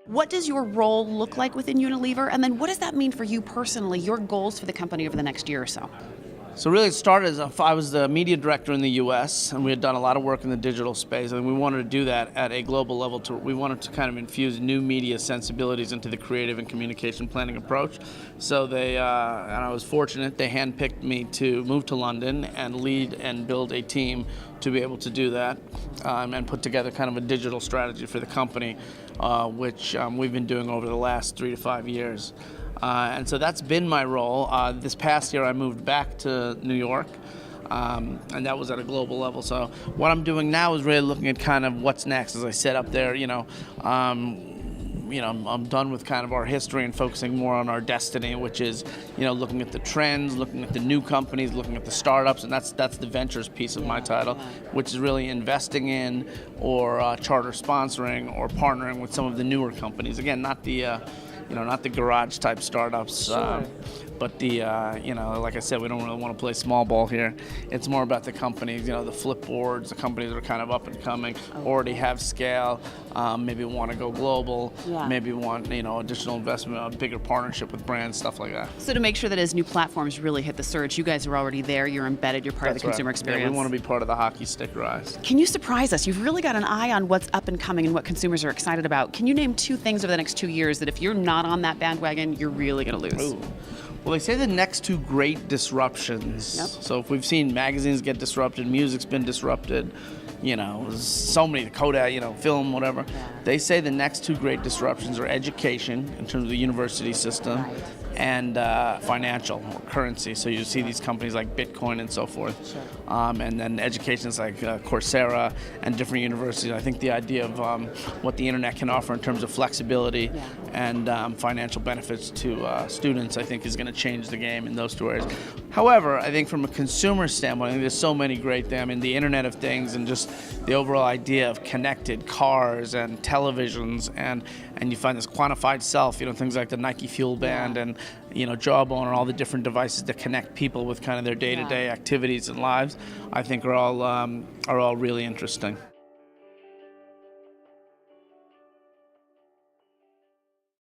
What does your role look like within Unilever? And then what does that mean for you personally, your goals for the company over the next year or so? So really it started as I was the media director in the U.S., and we had done a lot of work in the digital space, and we wanted to do that at a global level. We wanted to kind of infuse new media sensibilities into the creative and communication planning approach. So and I was fortunate, they handpicked me to move to London and lead and build a team to be able to do that, and put together kind of a digital strategy for the company, which we've been doing over the last 3 to 5 years. And so that's been my role. This past year I moved back to New York, and that was at a global level. So what I'm doing now is really looking at kind of what's next. As I said up there, I'm done with kind of our history and focusing more on our destiny, which is, looking at the trends, looking at the new companies, looking at the startups, and that's the ventures piece of my title, which is really investing in or charter sponsoring or partnering with some of the newer companies. Again, not the garage type startups, but like I said, we don't really want to play small ball here. It's more about the companies, the Flipboards, the companies that are kind of up and coming, already have scale, maybe want to go global, maybe want, additional investment, a bigger partnership with brands, stuff like that. So to make sure that as new platforms really hit the surge, you guys are already there, you're embedded, you're part of the consumer experience. Yeah, we want to be part of the hockey stick rise. Can you surprise us? You've really got an eye on what's up and coming and what consumers are excited about. Can you name 2 things over the next 2 years that if you're not on that bandwagon, you're really going to lose? Ooh. Well, they say the next 2 great disruptions. Yep. So if we've seen magazines get disrupted, music's been disrupted, so many, Kodak, film, whatever. Yeah. They say the next 2 great disruptions are education in terms of the university system, and financial or currency. So you see these companies like Bitcoin and so forth. Sure. And then education's like Coursera and different universities. I think the idea of what the internet can offer in terms of flexibility and financial benefits to students, I think is going to change the game in those 2 areas. However, I think from a consumer standpoint, I think there's so many great things. I mean, the Internet of Things and just the overall idea of connected cars and televisions, and you find this quantified self, things like the Nike Fuel Band and, Jawbone and all the different devices that connect people with kind of their day-to-day activities and lives, I think are all really interesting.